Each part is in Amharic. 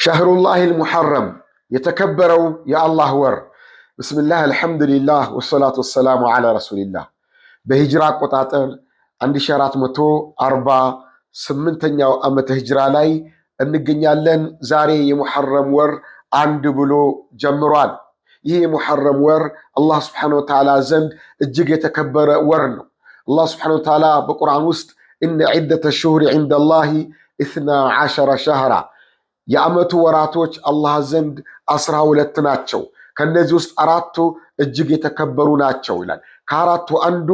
ሸህሩላሂል ሙሐረም የተከበረው የአላህ ወር። ብስምላህ አልሐምዱሊላህ ወሰላቱ ወሰላሙ ዓላ ረሱሊላህ። በሂጅራ አቆጣጠር 1448ኛው ዓመተ ሂጅራ ላይ እንገኛለን። ዛሬ የሙሐረም ወር አንድ ብሎ ጀምሯል። ይህ የሙሐረም ወር አላህ ስብሓነሁ ወተዓላ ዘንድ እጅግ የተከበረ ወር ነው። አላህ ስብሓነሁ ወተዓላ በቁርአን ውስጥ ኢነ ዒደተ ሹሁሪ ዒንደላሂ 12 ሸህራ የዓመቱ ወራቶች አላህ ዘንድ 12 ናቸው። ከነዚህ ውስጥ 4ቱ እጅግ የተከበሩ ናቸው ይላል። ከአራቱ አንዱ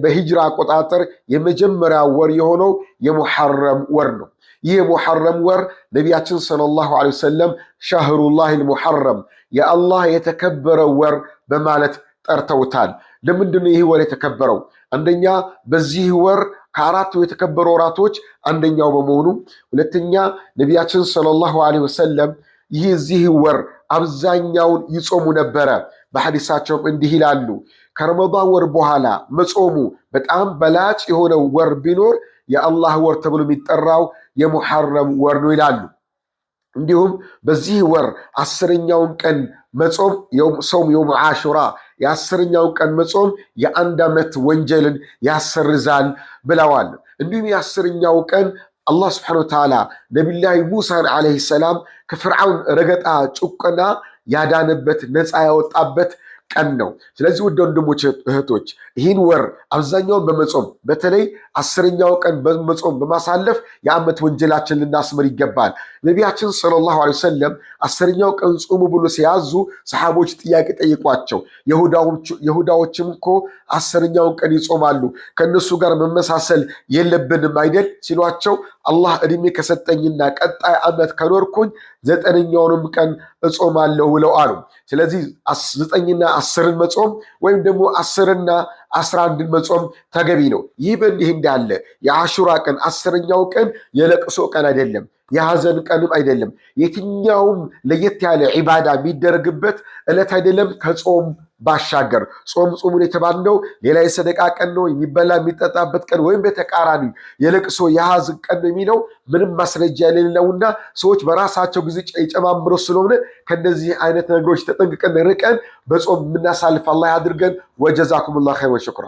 በሂጅራ አቆጣጠር የመጀመሪያ ወር የሆነው የሙሐረም ወር ነው። ይህ የሙሐረም ወር ነቢያችን ሰለላሁ ዐለይሂ ወሰለም ሸህሩላሂል ሙሐረም የአላህ የተከበረ ወር በማለት ጠርተውታል። ለምንድን ነው ይህ ወር የተከበረው? አንደኛ በዚህ ወር ከአራቱ የተከበሩ ወራቶች አንደኛው በመሆኑ፣ ሁለተኛ ነቢያችን ሰለላሁ ዐለይሂ ወሰለም ይህ ወር አብዛኛውን ይጾሙ ነበረ። በሐዲሳቸውም እንዲህ ይላሉ፣ ከረመዳን ወር በኋላ መጾሙ በጣም በላጭ የሆነ ወር ቢኖር የአላህ ወር ተብሎ የሚጠራው የሙሐረም ወር ነው ይላሉ። እንዲሁም በዚህ ወር 10ኛውን ቀን መጾም ሶም የውም ዓሹራ የ10ኛውን ቀን መጾም የ1 ዓመት ወንጀልን ያሰርዛል ብለዋል። እንዲሁም የ10ኛው ቀን አላህ ስብሓነሁ ወተዓላ ነቢዩላህ ሙሳን ዓለይሂ ሰላም ከፍርዓውን ረገጣ ጭቆና ያዳነበት ነፃ ያወጣበት ቀን ነው። ስለዚህ ውድ ወንድሞች እህቶች፣ ይህን ወር አብዛኛውን በመጾም በተለይ 10ኛው ቀን በመጾም በማሳለፍ የዓመት ወንጀላችን ልናስምር ይገባል። ነቢያችን ሰለላሁ ዐለይሂ ወሰለም 10ኛው ቀን ጾሙ ብሎ ሲያዙ ሰሓቦች ጥያቄ ጠይቋቸው፣ ይሁዳዎችም እኮ 10ኛውን ቀን ይጾማሉ፣ ከእነሱ ጋር መመሳሰል የለብንም አይደል ሲሏቸው፣ አላህ ዕድሜ ከሰጠኝና ቀጣይ ዓመት ከኖርኩኝ 9ኛውንም ቀን እጾማለሁ ብለው አሉ። ስለዚህ 9ና 10ን መጾም ወይም ደግሞ 10ና 11ን መጾም ተገቢ ነው። ይህ በእንዲህ እንዳለ የአሹራ ቀን 10ኛው ቀን የለቅሶ ቀን አይደለም፣ የሐዘን ቀንም አይደለም። የትኛውም ለየት ያለ ዒባዳ የሚደረግበት ዕለት አይደለም ከጾም ባሻገር። ጾሙን የተባልነው ሌላ የሰደቃ ቀን ነው፣ የሚበላ የሚጠጣበት ቀን፣ ወይም በተቃራኒ የለቅሶ የሐዘን ቀን ነው የሚለው ምንም ማስረጃ የሌለውና ሰዎች በራሳቸው ጊዜ የጨማምረው ስለሆነ ከእነዚህ አይነት ነገሮች ተጠንቅቀን ርቀን በጾም የምናሳልፍ አላህ ያድርገን። ወጀዛኩሙላሁ ኸይረን ወሽኩራ።